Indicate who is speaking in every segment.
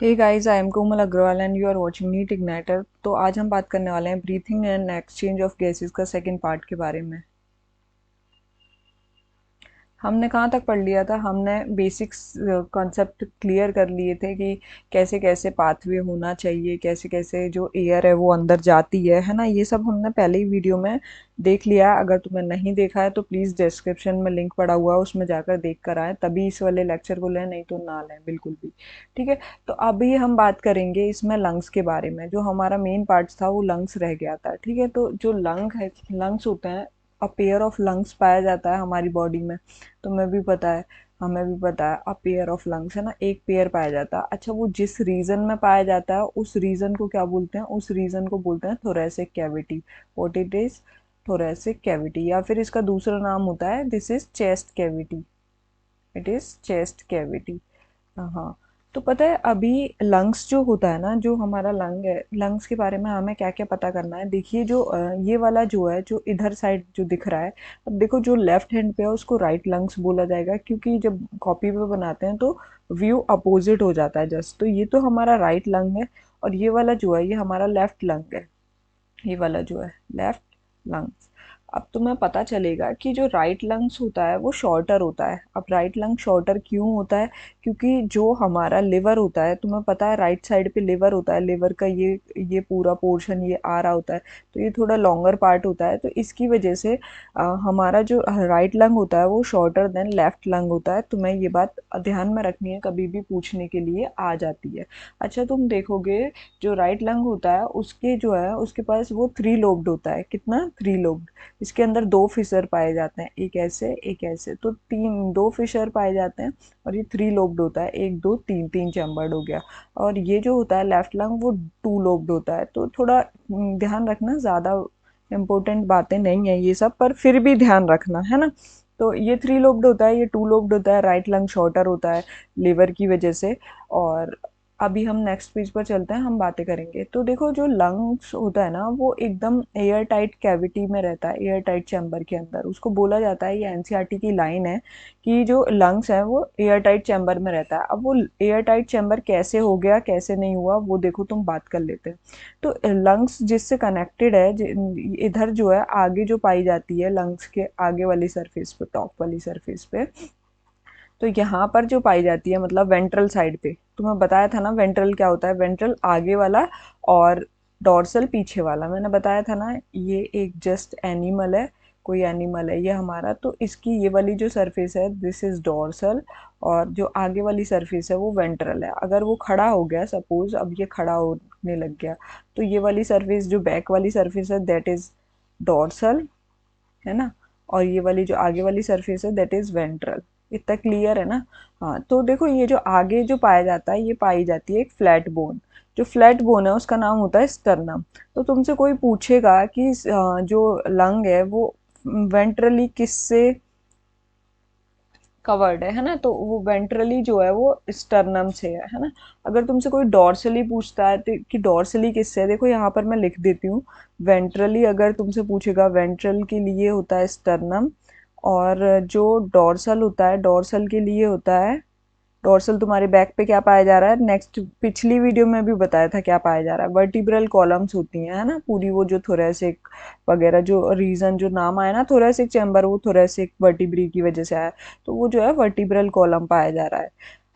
Speaker 1: Hey guys, I am Komal Agarwal and you are watching NEET igniter. तो आज हम बात करने वाले हैं breathing and exchange of gases का सेकंड पार्ट के बारे में। हमने कहाँ तक पढ़ लिया था? हमने बेसिक्स कॉन्सेप्ट क्लियर कर लिए थे कि कैसे कैसे पाथवे होना चाहिए, कैसे कैसे जो एयर है वो अंदर जाती है ना। ये सब हमने पहले ही वीडियो में देख लिया है। अगर तुम्हें नहीं देखा है तो प्लीज़ डिस्क्रिप्शन में लिंक पड़ा हुआ है, उसमें जाकर देख कर आए, तभी इस वाले लेक्चर को लें, नहीं तो ना लें बिल्कुल भी। ठीक है। तो अभी हम बात करेंगे इसमें लंग्स के बारे में। जो हमारा मेन पार्ट था वो लंग्स रह गया था। ठीक है। तो जो लंग्स होते हैं, अ पेयर ऑफ लंग्स पाया जाता है हमारी बॉडी में। तुम्हें भी पता है, हमें भी पता है, अ पेयर ऑफ लंग्स है ना, एक पेयर पाया जाता है। अच्छा, वो जिस रीजन में पाया जाता है उस रीजन को क्या बोलते हैं? उस रीजन को बोलते हैं thoracic cavity. What it is? Thoracic cavity. या फिर इसका दूसरा नाम होता है, this is chest cavity. It is chest cavity. हाँ। तो पता है अभी लंग्स जो होता है ना, जो हमारा लंग है, लंग्स के बारे में हमें क्या क्या पता करना है। देखिए जो ये वाला जो है, जो इधर साइड जो दिख रहा है, अब देखो जो लेफ्ट हैंड पे है उसको राइट लंग्स बोला जाएगा, क्योंकि जब कॉपी पे बनाते हैं तो व्यू अपोजिट हो जाता है जस्ट। तो ये तो हमारा राइट लंग है, और ये वाला जो है ये हमारा लेफ्ट लंग है। ये वाला जो है लेफ्ट लंग्स। अब तुम्हें पता चलेगा कि जो राइट लंग्स होता है वो शॉर्टर होता है। अब राइट लंग शॉर्टर क्यों होता है? क्योंकि जो हमारा लिवर होता है, तुम्हें पता है राइट साइड पे लिवर होता है, लिवर का ये पूरा पोर्शन ये आ रहा होता है, तो ये थोड़ा लॉन्गर पार्ट होता है। तो इसकी वजह से हमारा जो राइट लंग होता है वो शॉर्टर देन लेफ्ट लंग होता है। तुम्हें ये बात ध्यान में रखनी है, कभी भी पूछने के लिए आ जाती है। अच्छा, तुम देखोगे जो राइट लंग होता है उसके जो है उसके पास वो थ्री लोब्ड होता है। कितना? Three lobed. इसके अंदर दो फिशर पाए जाते हैं, एक ऐसे एक ऐसे, तो तीन, दो फिशर पाए जाते हैं। और ये थ्री लोब्ड होता है, एक दो तीन, तीन चैम्बर्ड हो गया। और ये जो होता है लेफ्ट लंग वो टू लोब्ड होता है। तो थोड़ा ध्यान रखना, ज़्यादा इम्पोर्टेंट बातें नहीं है ये सब, पर फिर भी ध्यान रखना है ना। तो ये थ्री लोब्ड होता है, ये टू लोब्ड होता है। राइट लंग शॉर्टर होता है लिवर की वजह से। और अभी हम नेक्स्ट पेज पर चलते हैं, हम बातें करेंगे। तो देखो जो लंग्स होता है ना वो एकदम एयर टाइट कैविटी में रहता है, एयर टाइट चैम्बर के अंदर। उसको बोला जाता है, ये एनसीईआरटी की लाइन है, कि जो लंग्स है वो एयर टाइट चैम्बर में रहता है। अब वो एयर टाइट चैम्बर कैसे हो गया, कैसे नहीं हुआ, वो देखो तुम बात कर लेते हैं। तो लंग्स जिससे कनेक्टेड है, इधर जो है आगे जो पाई जाती है लंग्स के आगे वाली सरफेस पे, टॉप वाली सरफेस पे। तो यहाँ पर जो पाई जाती है, मतलब वेंट्रल साइड पे, तुम्हें बताया था ना वेंट्रल क्या होता है। वेंट्रल आगे वाला और डॉर्सल पीछे वाला, मैंने बताया था ना। ये एक जस्ट एनिमल है, कोई एनिमल है ये हमारा। तो इसकी ये वाली जो सरफेस है दिस इज डॉर्सल, और जो आगे वाली सरफेस है वो वेंट्रल है। अगर वो खड़ा हो गया, सपोज अब ये खड़ा होने लग गया, तो ये वाली सरफेस जो बैक वाली सरफेस है दैट इज डॉर्सल, है ना। और ये वाली जो आगे वाली सरफेस है दैट इज वेंट्रल। इतना क्लियर है ना? हाँ। तो देखो ये जो आगे जो पाया जाता है, ये पाई जाती है एक फ्लैट बोन। जो फ्लैट बोन है उसका नाम होता है स्टर्नम। तो तुमसे कोई पूछेगा कि जो लंग है वो वेंट्रली किससे कवर्ड है ना, तो वो वेंट्रली जो है वो स्टर्नम से है ना। अगर तुमसे कोई डॉर्सली पूछता है तो कि डॉर्सली किससे है, देखो यहाँ पर मैं लिख देती हूँ। वेंट्रली अगर तुमसे पूछेगा, वेंट्रल के लिए होता है स्टर्नम। और जो डॉर्सल होता है, डॉर्सल के लिए होता है, डोर्सल तुम्हारे बैक पे क्या पाया जा रहा है, नेक्स्ट पिछली वीडियो में भी बताया था क्या पाया जा रहा है। वर्टिब्रल कॉलम्स होती हैं, है ना, पूरी वो जो थोरेसिक वगैरह जो रीजन, जो नाम आया ना थोरेसिक चैम्बर, वो थोरेसिक वर्टिब्री की वजह से आया। तो वो जो है वर्टिब्रल कॉलम पाया जा रहा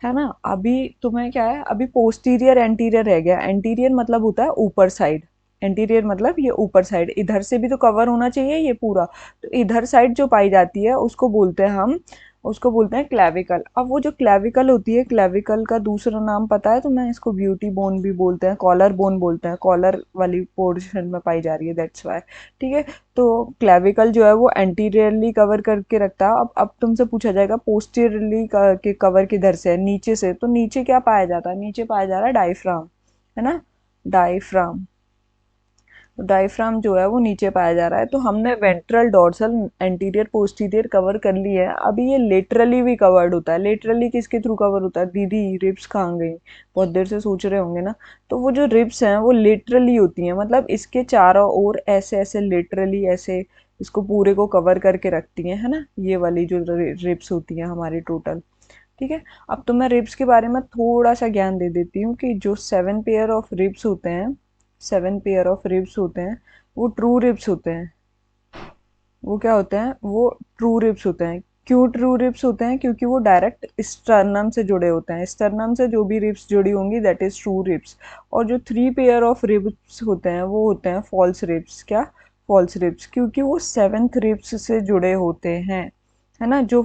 Speaker 1: है ना। अभी तुम्हें क्या है, अभी पोस्टीरियर एंटीरियर रह गया। एंटीरियर मतलब होता है ऊपर साइड, एंटीरियर मतलब ये ऊपर साइड, इधर से भी तो कवर होना चाहिए ये पूरा। तो इधर साइड जो पाई जाती है उसको बोलते हैं हम, उसको बोलते हैं क्लेविकल। अब वो जो क्लेविकल होती है, क्लेविकल का दूसरा नाम पता है तुम्हें? इसको ब्यूटी बोन भी बोलते हैं, कॉलर बोन बोलते हैं, कॉलर वाली पोर्शन में पाई जा रही है, दैट्स वाई। ठीक है। तो क्लेविकल जो है वो एंटीरियरली कवर करके रखता है। अब तुमसे पूछा जाएगा पोस्टीरियरली के कवर किधर से है, नीचे से। तो नीचे क्या पाया जाता है? नीचे पाया जा रहा है डायफ्राम, है ना, डायफ्राम। तो डायफ्राम जो है वो नीचे पाया जा रहा है। तो हमने ventral, dorsal, anterior, posterior cover कर ली है। अभी ये लेटरली भी कवर्ड होता है। लेटरली किसके थ्रू कवर होता है? दीदी रिब्स कहाँ गई, बहुत देर से सोच रहे होंगे ना। तो वो जो रिब्स हैं वो लेटरली होती हैं, मतलब इसके चारों ओर ऐसे ऐसे लेटरली ऐसे इसको पूरे को कवर करके रखती हैं, है ना, ये वाली जो रिब्स होती हैं हमारी टोटल। ठीक है। अब तो मैं रिब्स के बारे में थोड़ा सा ज्ञान दे देती हूँ कि जो 7 पेयर ऑफ रिब्स होते हैं, 7 पेयर ऑफ रिब्स होते हैं, वो ट्रू रिब्स होते हैं। वो क्या होते हैं, वो ट्रू रिब्स होते हैं। क्यों ट्रू रिब्स होते हैं? क्योंकि वो डायरेक्ट स्टर्नम से जुड़े होते हैं। स्टर्नम से जो भी रिब्स जुड़ी होंगी दैट इज ट्रू रिब्स। और जो 3 पेयर ऑफ रिब्स होते हैं वो होते हैं फॉल्स रिब्स। क्या? फॉल्स रिब्स, क्योंकि वो 7th रिब्स से जुड़े होते हैं, है ना। जो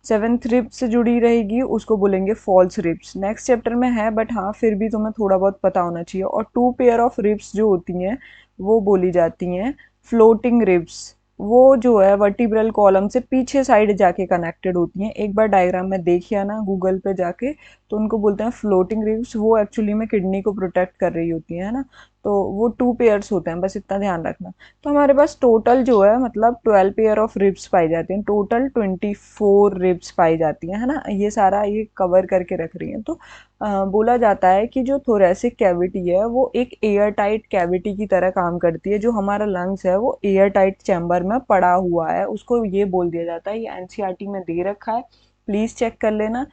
Speaker 1: 7th रिब्स से जुड़ी रहेगी उसको बोलेंगे फॉल्स रिब्स। नेक्स्ट चैप्टर में है, बट हाँ फिर भी तुम्हें थोड़ा बहुत पता होना चाहिए। और 2 पेयर ऑफ रिब्स जो होती हैं वो बोली जाती हैं फ्लोटिंग रिब्स। वो जो है वर्टिब्रल कॉलम से पीछे साइड जाके कनेक्टेड होती हैं। एक बार डायग्राम में देखिए ना गूगल पे जाके, तो उनको बोलते हैं फ्लोटिंग रिब्स। वो एक्चुअली में किडनी को प्रोटेक्ट कर रही होती है ना। तो वो 2 पेयर्स होते हैं, बस इतना ध्यान रखना। तो हमारे पास टोटल जो है मतलब 12 पेयर ऑफ रिब्स पाई जाती हैं। टोटल 24 रिब्स पाई जाती हैं, है ना। ये सारा ये कवर करके रख रही हैं। तो बोला जाता है कि जो थोरेसिक कैविटी है वो एक एयर टाइट कैविटी की तरह काम करती है। जो हमारा लंग्स है वो एयर टाइट चैम्बर में पड़ा हुआ है, उसको ये बोल दिया जाता है। ये एनसीईआरटी में दे रखा है, प्लीज चेक कर लेना।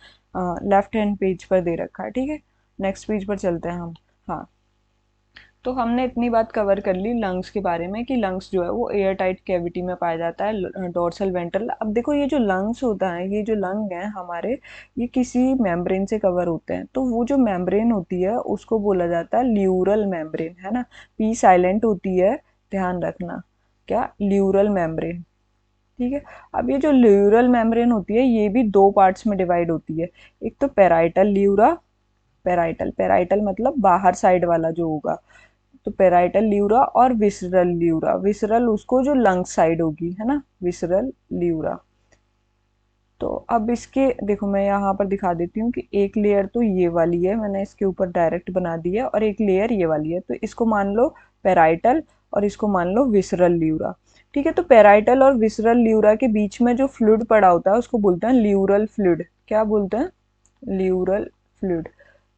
Speaker 1: लेफ्ट हैंड पेज पर दे रखा है, ठीक है। नेक्स्ट पेज पर चलते हैं हम। हाँ, तो हमने इतनी बात कवर कर ली लंग्स के बारे में कि लंग्स जो है वो एयर टाइट कैविटी में पाया जाता है, डोर्सल वेंट्रल। अब देखो ये जो लंग्स होता है, ये जो लंग है हमारे, ये किसी मेम्ब्रेन से कवर होते हैं। तो वो जो मेम्ब्रेन होती है उसको बोला जाता है ल्यूरल मेम्ब्रेन, है ना। पी साइलेंट होती है, ध्यान रखना। क्या? ल्यूरल मेम्ब्रेन, ठीक है। अब ये जो ल्यूरल मेम्ब्रेन होती है ये भी 2 पार्ट्स में डिवाइड होती है। एक तो पेराइटल ल्यूरा, पेराइटल, पेराइटल मतलब बाहर साइड वाला जो होगा, तो पेराइटल ल्यूरा, और विसरल ल्यूरा। विसरल उसको जो लंग साइड होगी, है ना, विसरल ल्यूरा। तो अब इसके देखो मैं यहाँ पर दिखा देती हूँ कि एक लेयर तो ये वाली है, मैंने इसके ऊपर डायरेक्ट बना दी है, और एक लेयर ये वाली है। तो इसको मान लो पेराइटल और इसको मान लो विसरल ल्यूरा, ठीक है। तो पेराइटल और विसरल ल्यूरा के बीच में जो फ्लूइड पड़ा होता है उसको बोलते हैं ल्यूरल फ्लूइड। क्या बोलते हैं? ल्यूरल फ्लूइड।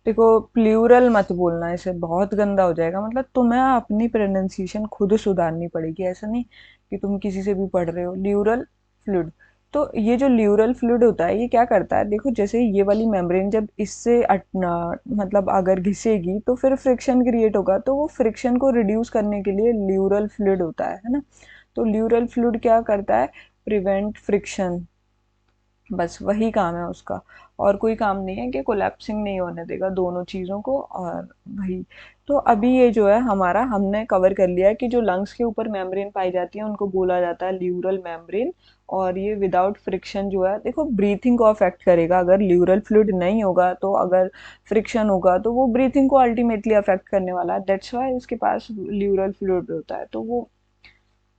Speaker 1: देखो प्लूरल मत बोलना, इसे बहुत गंदा हो जाएगा। मतलब तुम्हें अपनी प्रोनाउंसिएशन खुद सुधारनी पड़ेगी, ऐसा नहीं कि तुम किसी से भी पढ़ रहे हो। ल्यूरल फ्लूइड। तो ये जो ल्यूरल फ्लूइड होता है ये क्या करता है, देखो जैसे ये वाली मेम्ब्रेन जब इससे मतलब अगर घिसेगी तो फिर फ्रिक्शन क्रिएट होगा। तो वो फ्रिक्शन को रिड्यूस करने के लिए ल्यूरल फ्लूइड होता है ना। तो ल्यूरल फ्लूइड क्या करता है? प्रिवेंट फ्रिक्शन, बस वही काम है उसका। और कोई काम नहीं है कि कोलैप्सिंग नहीं होने देगा दोनों चीज़ों को, और वही। तो अभी ये जो है हमारा, हमने कवर कर लिया है कि जो लंग्स के ऊपर मेम्ब्रेन पाई जाती है उनको बोला जाता है ल्यूरल मेम्ब्रेन। और ये विदाउट फ्रिक्शन जो है, देखो ब्रीथिंग को अफेक्ट करेगा। अगर ल्यूरल फ्लूइड नहीं होगा तो, अगर फ्रिक्शन होगा तो वो ब्रीथिंग को अल्टीमेटली अफेक्ट करने वाला है। दैट्स वाई उसके पास ल्यूरल फ्लूइड होता है, तो वो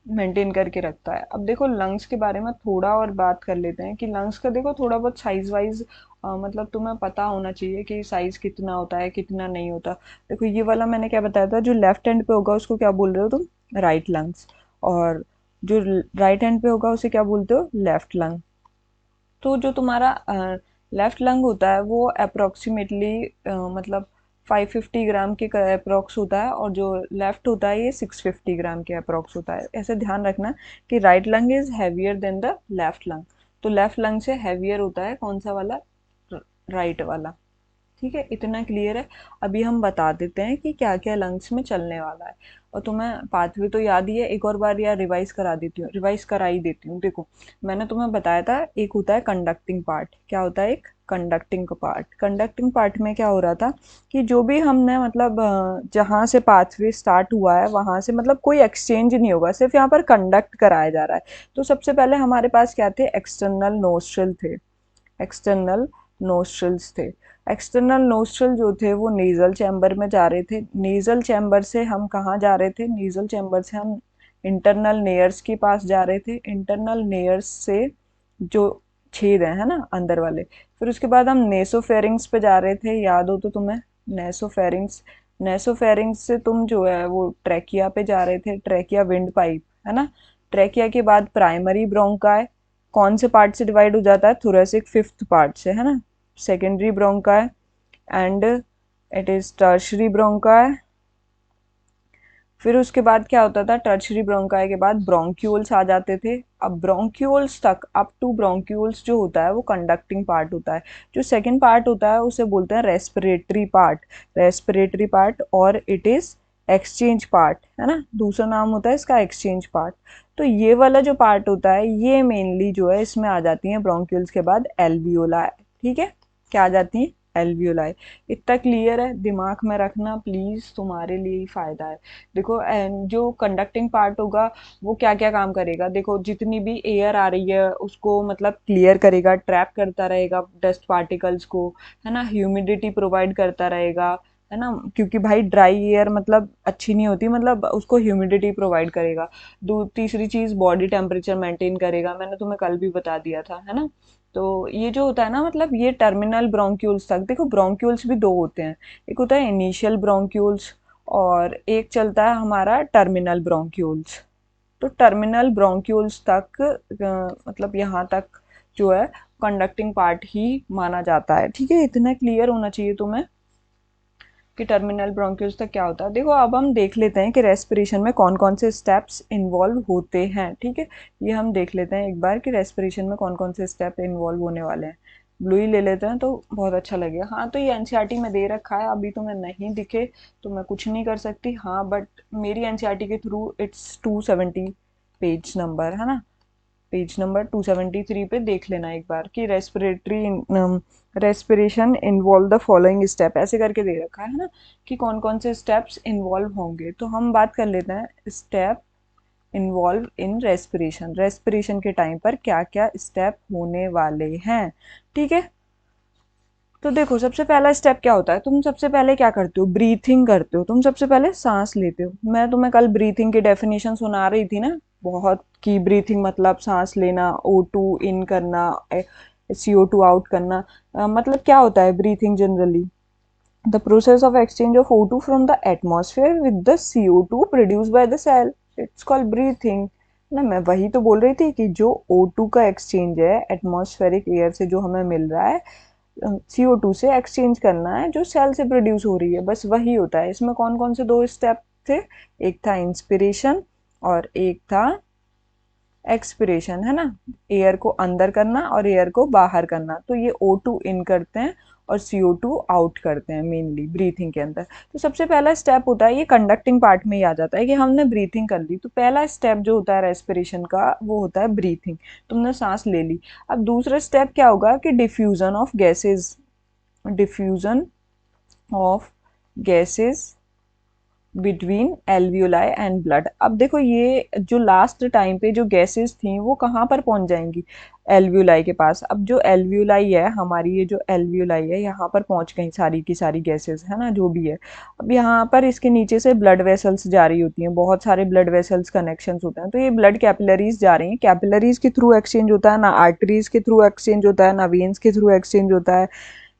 Speaker 1: मेंटेन करके रखता है। अब देखो लंग्स के बारे में थोड़ा और बात कर लेते हैं कि लंग्स का देखो थोड़ा बहुत साइज वाइज, मतलब तुम्हें पता होना चाहिए कि साइज कितना होता है कितना नहीं होता। देखो ये वाला मैंने क्या बताया था, जो लेफ्ट हैंड पे होगा उसको क्या बोल रहे हो तुम? Right lungs. और जो राइट हैंड पे होगा उसे क्या बोलते हो? Left lung. तो जो तुम्हारा लेफ्ट लंग होता है वो अप्रोक्सीमेटली मतलब 550 ग्राम के अप्रोक्स होता है, और जो लेफ्ट होता है ये 650 ग्राम के अप्रोक्स होता है। ऐसे ध्यान रखना कि right lung is heavier than the left lung. तो लेफ्ट लंग से हैवियर होता है कौन सा वाला? राइट वाला। ठीक है, इतना क्लियर है। अभी हम बता देते हैं कि क्या क्या लंग्स में चलने वाला है। और तुम्हें पाथवे तो याद ही है, एक और बार या रिवाइज करा देती हूँ, रिवाइज करा ही देती हूँ। देखो मैंने तुम्हें बताया था एक होता है कंडक्टिंग पार्ट। क्या होता है? एक कंडक्टिंग पार्ट। कंडक्टिंग पार्ट में क्या हो रहा था कि जो भी हमने मतलब जहाँ से पाथवे स्टार्ट हुआ है वहां से मतलब कोई एक्सचेंज नहीं होगा, सिर्फ यहाँ पर कंडक्ट कराया जा रहा है। तो सबसे पहले हमारे पास क्या थे? एक्सटर्नल नोस्ट्रल थे। एक्सटर्नल नोस्ट्रल्स थे। एक्सटर्नल नोस्ट्रल जो थे वो नेजल चैम्बर में जा रहे थे। नेजल चैम्बर से हम कहाँ जा रहे थे? नेजल चैम्बर से हम इंटरनल नेयर्स के पास जा रहे थे। इंटरनल नेयर्स से जो छेद है ना अंदर वाले, फिर उसके बाद हम नेसोफेरिंग्स पे जा रहे थे, याद हो तो तुम्हें? नेसोफेरिंग्स। नेसोफेरिंग्स से तुम जो है वो ट्रैकिया पे जा रहे थे, ट्रैकिया विंड पाइप, है ना। ट्रैकिया के बाद प्राइमरी ब्रोंकाई कौन से पार्ट से डिवाइड हो जाता है? थोरेसिक 5th पार्ट से, है ना। Secondary bronchi and it is tertiary bronchi. फिर उसके बाद क्या होता था? टर्शरी ब्रोंकाई के बाद ब्रोंक्यूल्स आ जाते थे। अब ब्रोंक्यूल्स तक, अप टू ब्रोंक्यूल्स जो होता है वो कंडक्टिंग पार्ट होता है। जो सेकंड पार्ट होता है उसे बोलते हैं रेस्पिरेटरी पार्ट, रेस्पिरेटरी पार्ट, और इट इज एक्सचेंज पार्ट, है ना, दूसरा नाम होता है इसका एक्सचेंज पार्ट। तो ये वाला जो पार्ट होता है ये मेनली जो है इसमें आ जाती है ब्रोंक्यूल्स के बाद एल्वियोलाई। ठीक है, क्या आ जाती है, एल्वियोलाई। इतना क्लियर है, दिमाग में रखना प्लीज, तुम्हारे लिए ही फायदा है। देखो जो कंडक्टिंग पार्ट होगा वो क्या क्या काम करेगा, देखो जितनी भी एयर आ रही है उसको मतलब क्लियर करेगा, ट्रैप करता रहेगा डस्ट पार्टिकल्स को, है ना, ह्यूमिडिटी प्रोवाइड करता रहेगा, है ना, क्योंकि भाई ड्राई एयर मतलब अच्छी नहीं होती, मतलब उसको ह्यूमिडिटी प्रोवाइड करेगा। तीसरी चीज बॉडी टेम्परेचर मेंटेन करेगा, मैंने तुम्हें कल भी बता दिया था, है ना। तो ये जो होता है ना, मतलब ये टर्मिनल ब्रोंक्यूल्स तक, देखो ब्रोंक्यूल्स भी दो होते हैं, एक होता है इनिशियल ब्रोंक्यूल्स और एक चलता है हमारा टर्मिनल ब्रोंक्यूल्स। तो टर्मिनल ब्रोंक्यूल्स तक मतलब यहाँ तक जो है कंडक्टिंग पार्ट ही माना जाता है। ठीक है, इतना क्लियर होना चाहिए तुम्हें कि टर्मिनल ब्रोंक्यूल्स तक क्या होता है। देखो अब हम देख लेते हैं कि रेस्पिरेशन में कौन कौन से स्टेप्स इन्वॉल्व होते हैं। ठीक है, ये हम देख लेते हैं एक बार कि रेस्पिरेशन में कौन कौन से स्टेप इन्वॉल्व होने वाले हैं। ब्लू ही ले लेते हैं तो बहुत अच्छा लगेगा। हाँ, तो ये एनसीईआरटी में दे रखा है, अभी तुम्हें नहीं दिखे तो मैं कुछ नहीं कर सकती। हाँ, बट मेरी एनसीईआरटी के थ्रू इट्स 270 पेज नंबर, है ना, पेज नंबर 273 पे देख लेना एक बार कि respiration involve the following step, ऐसे करके दे रखा है ना, कि कौन कौन से स्टेप्स इन्वॉल्व होंगे। तो हम बात कर लेते हैं step involve in respiration, respiration के टाइम पर क्या क्या स्टेप होने वाले हैं। ठीक है, तो देखो सबसे पहला स्टेप क्या होता है, तुम सबसे पहले क्या करते हो, ब्रीथिंग करते हो, तुम सबसे पहले सांस लेते हो। मैं तुम्हें कल ब्रीथिंग की डेफिनेशन सुना रही थी ना, बहुत की ब्रीथिंग मतलब सांस लेना, O2 इन करना, CO2 आउट करना। मतलब क्या होता है breathing generally, the process of exchange of O2 from the atmosphere with the CO2 produce by the cell, it's called breathing ना। मैं वही तो बोल रही थी कि जो O2 का एक्सचेंज है एटमॉस्फेरिक एयर से जो हमें मिल रहा है, CO2 से एक्सचेंज करना है जो सेल से प्रोड्यूस हो रही है, बस वही होता है। इसमें कौन कौन से दो स्टेप थे, एक था इंस्पिरेशन और एक था एक्सपिरेशन, है ना, एयर को अंदर करना और एयर को बाहर करना। तो ये O2 इन करते हैं और CO2 आउट करते हैं मेनली ब्रीथिंग के अंदर। तो सबसे पहला स्टेप होता है, ये कंडक्टिंग पार्ट में ही आ जाता है कि हमने ब्रीथिंग कर ली, तो पहला स्टेप जो होता है रेस्पिरेशन का वो होता है ब्रीथिंग, तुमने सांस ले ली। अब दूसरा स्टेप क्या होगा कि diffusion of gases, diffusion of gases between alveoli and blood. अब देखो ये जो लास्ट टाइम पे जो गैसेस थी वो कहाँ पर पहुंच जाएंगी, एल्वियोलाई के पास। अब जो एल्वियोलाई है हमारी, ये जो एल्वियोलाई है यहाँ पर पहुंच गई सारी की सारी गैसेस, है ना, जो भी है। अब यहाँ पर इसके नीचे से ब्लड वेसल्स जा रही होती हैं, बहुत सारे ब्लड वेसल्स कनेक्शंस होते हैं, तो ये ब्लड कैपिलरीज जा रही हैं, कैपिलरीज के थ्रू एक्सचेंज होता है ना, आर्टरीज के थ्रू एक्सचेंज होता है ना, वेन्स के थ्रू एक्सचेंज होता है।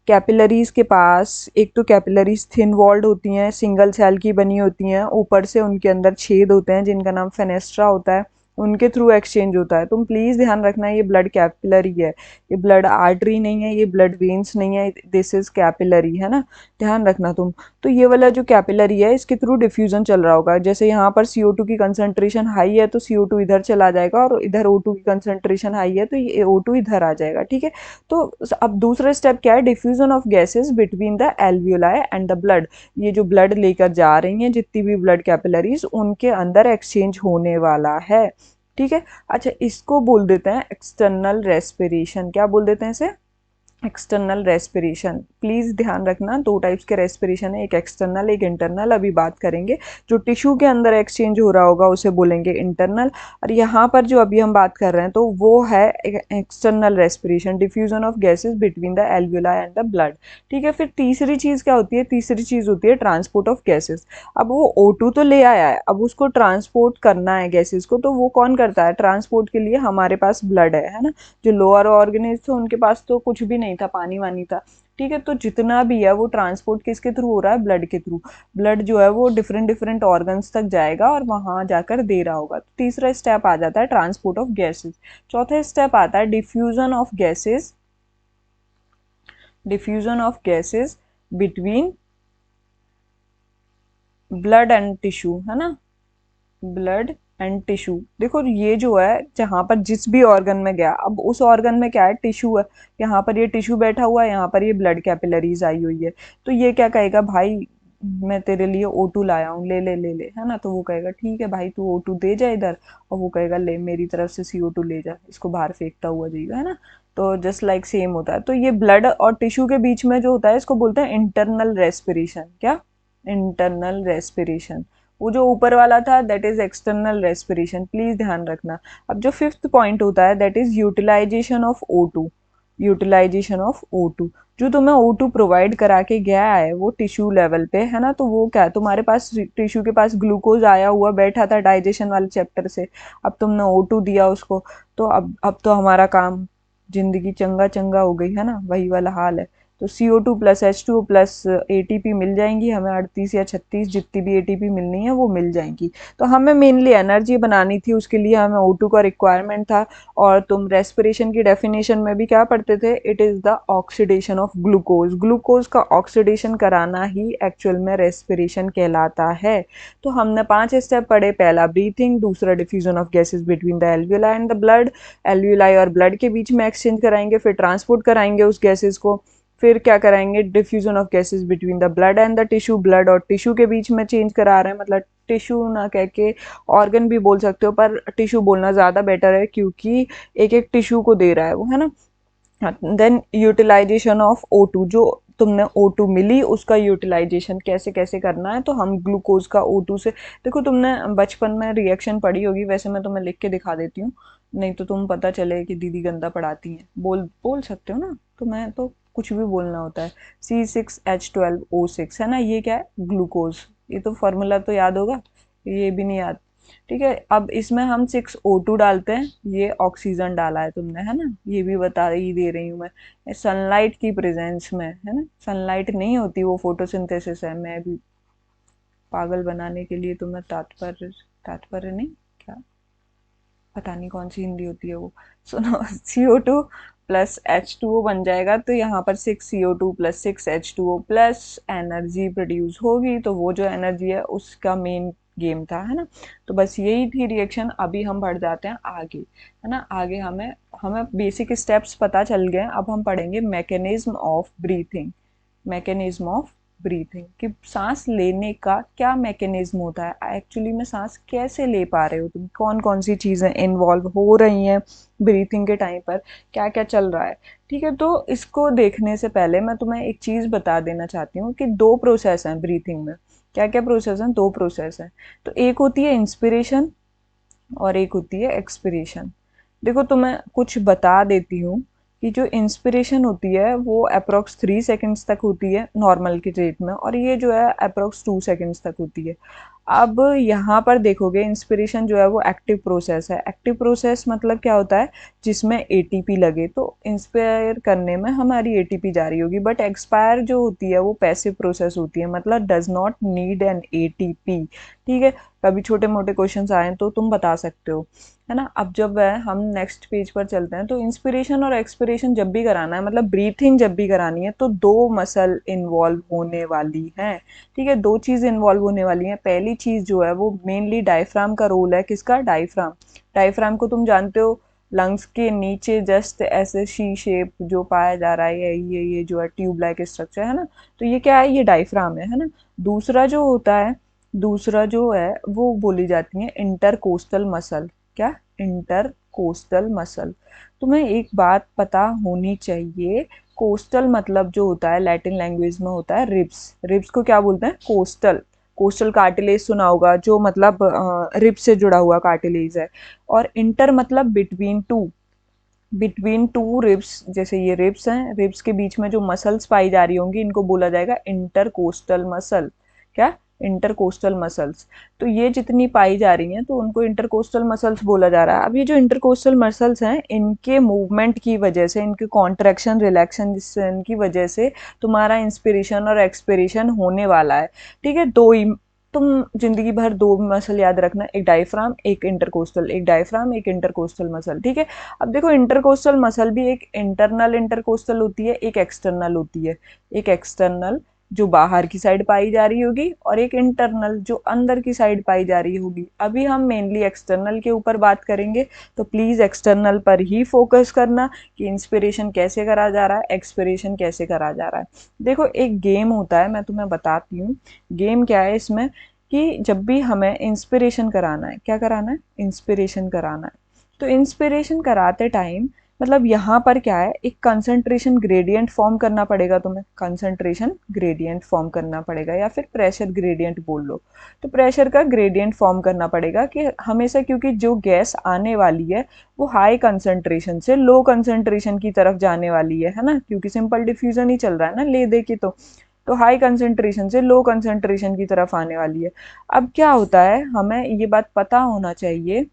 Speaker 1: कैपिलरीज के पास एक तो कैपिलरीज थिन वॉल्ड होती हैं, सिंगल सेल की बनी होती हैं, ऊपर से उनके अंदर छेद होते हैं जिनका नाम फेनेस्ट्रा होता है, उनके थ्रू एक्सचेंज होता है। तुम प्लीज ध्यान रखना ये ब्लड कैपिलरी है, ये ब्लड आर्टरी नहीं है, ये ब्लड वेन्स नहीं है, दिस इज कैपिलरी, है ना, ध्यान रखना तुम। तो ये वाला जो कैपिलरी है इसके थ्रू डिफ्यूजन चल रहा होगा, जैसे यहाँ पर CO2 की कंसंट्रेशन हाई है तो CO2 इधर चला जाएगा, और इधर O2 की कंसंट्रेशन हाई है तो ये O2 इधर आ जाएगा। ठीक है, तो अब दूसरा स्टेप क्या है, diffusion of gases between the alveoli and the blood, ये जो ब्लड लेकर जा रही हैं जितनी भी ब्लड कैपिलरीज उनके अंदर एक्सचेंज होने वाला है। ठीक है, अच्छा इसको बोल देते हैं एक्सटर्नल रेस्पिरेशन, क्या बोल देते हैं इसे, एक्सटर्नल रेस्पिरेशन। प्लीज ध्यान रखना दो टाइप्स के रेस्पिरेशन है, एक एक्सटर्नल एक इंटरनल, अभी बात करेंगे। जो टिश्यू के अंदर एक्सचेंज हो रहा होगा उसे बोलेंगे इंटरनल, और यहाँ पर जो अभी हम बात कर रहे हैं तो वो है external respiration, diffusion of gases between the alveoli and the blood. ठीक है, फिर तीसरी चीज क्या होती है, तीसरी चीज होती है ट्रांसपोर्ट ऑफ गैसेस। अब वो O2 तो ले आया है, अब उसको ट्रांसपोर्ट करना है गैसेस को, तो वो कौन करता है ट्रांसपोर्ट के लिए, हमारे पास ब्लड है ना। जो लोअर ऑर्गेनिज थे उनके पास तो कुछ भी नहीं था, पानी वानी था। ठीक है, तो जितना भी है वो ट्रांसपोर्ट किसके थ्रू हो रहा है, ब्लड के थ्रू। ब्लड जो है वो डिफरेंट डिफरेंट ऑर्गन्स तक जाएगा और वहां जाकर दे रहा होगा। तो तीसरा स्टेप आ जाता है ट्रांसपोर्ट ऑफ गैसेस। चौथा स्टेप आता है diffusion of gases, diffusion of gases between blood and tissue, है ना, ब्लड एंड टिश्यू। देखो ये जो है जहाँ पर जिस भी ऑर्गन में गया, अब उस ऑर्गन में क्या है, टिश्यू है, यहाँ पर ये टिश्यू बैठा हुआ है, यहाँ पर ये ब्लड कैपिलरीज आई हुई है। तो ये क्या कहेगा, भाई मैं तेरे लिए O2 लाया हूँ, ले ले ले ले, है ना। तो वो कहेगा ठीक है भाई, तू O2 दे जा इधर, और वो कहेगा ले मेरी तरफ से CO2 ले जा, इसको बाहर फेंकता हुआ जाएगा, है ना। तो जस्ट लाइक सेम होता है। तो ये ब्लड और टिश्यू के बीच में जो होता है इसको बोलते हैं इंटरनल रेस्पिरेशन। क्या? Internal respiration. वो जो ऊपर वाला था that is external respiration, please ध्यान रखना। अब जो फिफ्थ पॉइंट होता है that is utilization of O2। Utilization of O2, जो तुम्हें O2 प्रोवाइड करा के गया है वो टिश्यू लेवल पे, है ना। तो वो क्या है, तुम्हारे पास टिश्यू के पास ग्लूकोज आया हुआ बैठा था डाइजेशन वाले चैप्टर से, अब तुमने O2 दिया उसको, तो अब तो हमारा काम, जिंदगी चंगा चंगा हो गई, है ना, वही वाला हाल है। तो CO2 plus H2O plus ATP मिल जाएंगी हमें, 38 या 36 जितनी भी ATP मिलनी है वो मिल जाएंगी। तो हमें मेनली एनर्जी बनानी थी, उसके लिए हमें O2 का रिक्वायरमेंट था। और तुम रेस्पिरेशन की डेफिनेशन में भी क्या पढ़ते थे, it is the oxidation of glucose. Glucose का ऑक्सीडेशन कराना ही एक्चुअल में रेस्पिरेशन कहलाता है। तो हमने 5 स्टेप पढ़े, पहला ब्रीथिंग, दूसरा diffusion of gases between the alveoli and the blood, alveoli और ब्लड के बीच में एक्सचेंज कराएंगे, फिर ट्रांसपोर्ट कराएंगे उस गैसेस को, फिर क्या कराएंगे, diffusion of gases between the blood and the tissue, blood और टिश्यू के बीच में चेंज करा रहे हैं, मतलब टिश्यू ना कह के ऑर्गन भी बोल सकते हो, पर टिश्यू बोलना ज़्यादा बेटर है क्योंकि एक एक टिश्यू को दे रहा है वो, है ना। देन यूटिलाइजेशन ऑफ O2, जो तुमने O2 मिली उसका यूटिलाइजेशन कैसे कैसे करना है, तो हम ग्लूकोज का O2 से, देखो तुमने बचपन में रिएक्शन पढ़ी होगी, वैसे मैं तुम्हें लिख के दिखा देती हूँ, नहीं तो तुम पता चले कि दीदी गंदा पढ़ाती हैं, बोल बोल सकते हो ना, तो मैं तो कुछ भी बोलना होता है। C6H12O6, है ना, ये क्या है, ग्लूकोज। ये तो फॉर्मूला तो याद होगा, ये भी नहीं याद। ठीक है, अब इसमें हम 6O2 डालते हैं, ये ऑक्सीजन डाला है तुमने, है ना, ये भी बता ही दे रही हूँ मैं, सनलाइट की प्रेजेंस में, है ना। सनलाइट नहीं होती, वो फोटोसिंथेसिस है, मैं भी पागल बनाने के लिए तुम्हें तात्पर्य, तात्पर्य नहीं, क्या पता नहीं कौन सी हिंदी होती है वो। सुनो, CO2 प्लस H2O बन जाएगा, तो यहाँ पर 6CO2 plus 6H2O plus energy produce होगी, तो वो जो एनर्जी है उसका मेन गेम था, है ना। तो बस यही थी रिएक्शन। अभी हम बढ़ जाते हैं आगे, है ना। आगे हमें हमें बेसिक स्टेप्स पता चल गए, अब हम पढ़ेंगे mechanism of breathing. Mechanism of breathing, कि सांस लेने का क्या मैकेनिज्म होता है, एक्चुअली में सांस कैसे ले पा रहे हो तुम, कौन कौन सी चीज़ें इन्वॉल्व हो रही हैं ब्रीथिंग के टाइम पर, क्या क्या चल रहा है। ठीक है, तो इसको देखने से पहले मैं तुम्हें एक चीज़ बता देना चाहती हूँ कि दो प्रोसेस हैं ब्रीथिंग में। क्या क्या प्रोसेस हैं, दो प्रोसेस हैं। तो एक होती है इंस्पिरेशन और एक होती है एक्सपिरेशन। देखो तुम्हें कुछ बता देती हूँ कि जो इंस्पिरेशन होती है वो अप्रोक्स 3 सेकेंड्स तक होती है नॉर्मल की रेट में, और ये जो है अप्रोक्स 2 सेकेंड्स तक होती है। अब यहाँ पर देखोगे इंस्पिरेशन जो है वो एक्टिव प्रोसेस है। एक्टिव प्रोसेस मतलब क्या होता है, जिसमें एटीपी लगे, तो इंस्पायर करने में हमारी एटीपी जा रही होगी। बट एक्सपायर जो होती है वो पैसिव प्रोसेस होती है, मतलब does not need an ATP. ठीक है, कभी छोटे मोटे क्वेश्चंस आए तो तुम बता सकते हो, है ना। अब जब वह हम नेक्स्ट पेज पर चलते हैं, तो इंस्पिरेशन और एक्सपिरेशन जब भी कराना है, मतलब ब्रीथिंग जब भी करानी है, तो दो मसल इन्वॉल्व होने वाली हैं। ठीक है, दो चीज़ इन्वॉल्व होने वाली हैं। पहली चीज़ जो है वो मेनली डायफ्राम का रोल है। किसका? डायफ्राम। डायफ्राम को तुम जानते हो, लंग्स के नीचे जस्ट ऐसे शी शेप जो पाया जा रहा है, ये जो है ट्यूब लाइक स्ट्रक्चर, है ना। तो ये क्या है, ये डायफ्राम है ना। दूसरा जो होता है, दूसरा जो है वो बोली जाती है इंटरकोस्टल मसल। क्या? Intercostal muscle. तुम्हें एक बात पता होनी चाहिए, कोस्टल मतलब जो होता है लैटिन लैंग्वेज में होता है रिब्स। रिब्स को क्या बोलते हैं? कोस्टल। कोस्टल कार्टिलेज सुना होगा, जो मतलब रिब से जुड़ा हुआ कार्टिलेज है। और इंटर मतलब between two, between two ribs, जैसे ये रिब्स हैं, रिब्स के बीच में जो मसल्स पाई जा रही होंगी इनको बोला जाएगा इंटरकोस्टल मसल। क्या? Intercostal muscles. तो ये जितनी पाई जा रही हैं तो उनको इंटरकोस्टल मसल्स बोला जा रहा है। अब ये जो इंटरकोस्टल मसल्स हैं, इनके मूवमेंट की वजह से, इनके कॉन्ट्रैक्शन रिलैक्शन की वजह से तुम्हारा इंस्पिरेशन और एक्सपिरेशन होने वाला है। ठीक है, दो ही, तुम जिंदगी भर दो मसल याद रखना, एक डायफ्राम एक इंटरकोस्टल, एक डायफ्राम एक इंटरकोस्टल मसल। ठीक है, अब देखो इंटरकोस्टल मसल भी एक इंटरनल इंटरकोस्टल होती है, एक एक्सटर्नल होती है। एक एक्सटर्नल जो बाहर की साइड पाई जा रही होगी, और एक इंटरनल जो अंदर की साइड पाई जा रही होगी। अभी हम मेनली एक्सटर्नल के ऊपर बात करेंगे, तो प्लीज़ एक्सटर्नल पर ही फोकस करना कि इंस्पिरेशन कैसे करा जा रहा है, एक्सपिरेशन कैसे करा जा रहा है। देखो एक गेम होता है, मैं तुम्हें बताती हूँ गेम क्या है इसमें, कि जब भी हमें इंस्पिरेशन कराना है, क्या कराना है, इंस्पिरेशन कराना है, तो इंस्पिरेशन कराते टाइम मतलब यहाँ पर क्या है, एक कंसंट्रेशन ग्रेडियंट फॉर्म करना पड़ेगा तुम्हें, कंसंट्रेशन ग्रेडियंट फॉर्म करना पड़ेगा, या फिर प्रेशर ग्रेडियंट बोल लो। तो प्रेशर का ग्रेडियंट फॉर्म करना पड़ेगा कि हमेशा, क्योंकि जो गैस आने वाली है वो हाई कंसंट्रेशन से लो कंसंट्रेशन की तरफ जाने वाली है ना, क्योंकि सिंपल डिफ्यूजन ही चल रहा है ना ले दे के, तो हाई कंसंट्रेशन से लो कंसंट्रेशन की तरफ आने वाली है। अब क्या होता है, हमें ये बात पता होना चाहिए,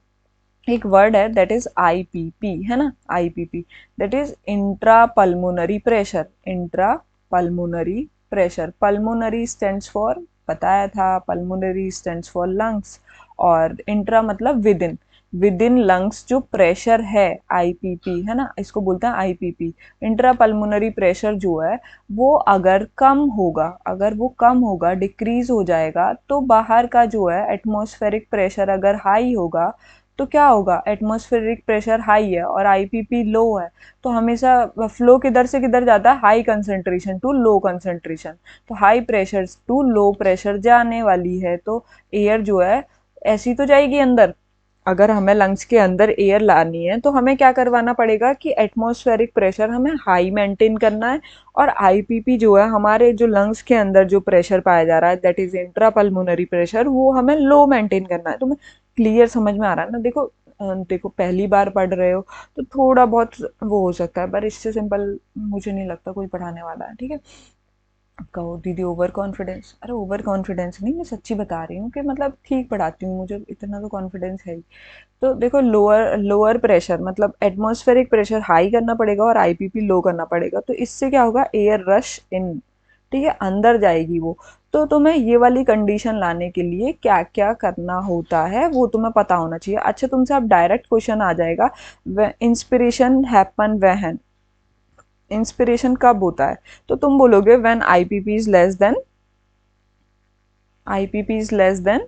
Speaker 1: एक वर्ड है दैट इज आईपीपी, है ना, IPP, that is intra pulmonary pressure, intra pulmonary pressure. Pulmonary stands for, बताया था, पल्मोनरी स्टैंड्स फॉर लंग्स, और इंट्रा मतलब with in, with in lungs जो प्रेशर है, आईपीपी है ना, इसको बोलते हैं आईपीपी। इंट्रा पल्मोनरी प्रेशर जो है वो अगर कम होगा, अगर वो कम होगा, डिक्रीज हो जाएगा, तो बाहर का जो है एटमॉस्फेरिक प्रेशर अगर हाई होगा, तो क्या होगा, एटमॉस्फेरिक प्रेशर हाई है और आईपीपी लो है, तो हमेशा फ्लो किधर से किधर जाता है, high concentration to low concentration, तो high pressure to low pressure जाने वाली है, तो एयर जो है ऐसी तो जाएगी अंदर। अगर हमें लंग्स के अंदर एयर लानी है तो हमें क्या करवाना पड़ेगा कि एटमॉस्फेरिक प्रेशर हमें हाई मेंटेन करना है, और आईपीपी जो है हमारे जो लंग्स के अंदर जो प्रेशर पाया जा रहा है that is intra pulmonary pressure, वो हमें लो मेंटेन करना है। तुम्हें क्लियर समझ में आ रहा है ना? देखो देखो पहली बार पढ़ रहे हो तो थोड़ा बहुत वो हो सकता है, पर इससे सिंपल मुझे नहीं लगता कोई पढ़ाने वाला है, ठीक है। कहो दीदी ओवर कॉन्फिडेंस, अरे ओवर कॉन्फिडेंस नहीं, मैं सच्ची बता रही हूँ कि मतलब ठीक पढ़ाती हूँ, मुझे इतना तो कॉन्फिडेंस है ही। तो देखो लोअर लोअर प्रेशर मतलब एटमॉस्फेरिक प्रेशर हाई करना पड़ेगा और आईपीपी लो करना पड़ेगा, तो इससे क्या होगा, एयर रश इन, ठीक है, अंदर जाएगी वो। तो तुम्हें ये वाली कंडीशन लाने के लिए क्या क्या करना होता है वो तुम्हें पता होना चाहिए। अच्छा तुमसे अब डायरेक्ट क्वेश्चन आ जाएगा, इंस्पिरेशन हैपन व्हेन, इंस्पिरेशन कब होता है, तो तुम बोलोगे when IPP is less than, IPP is less than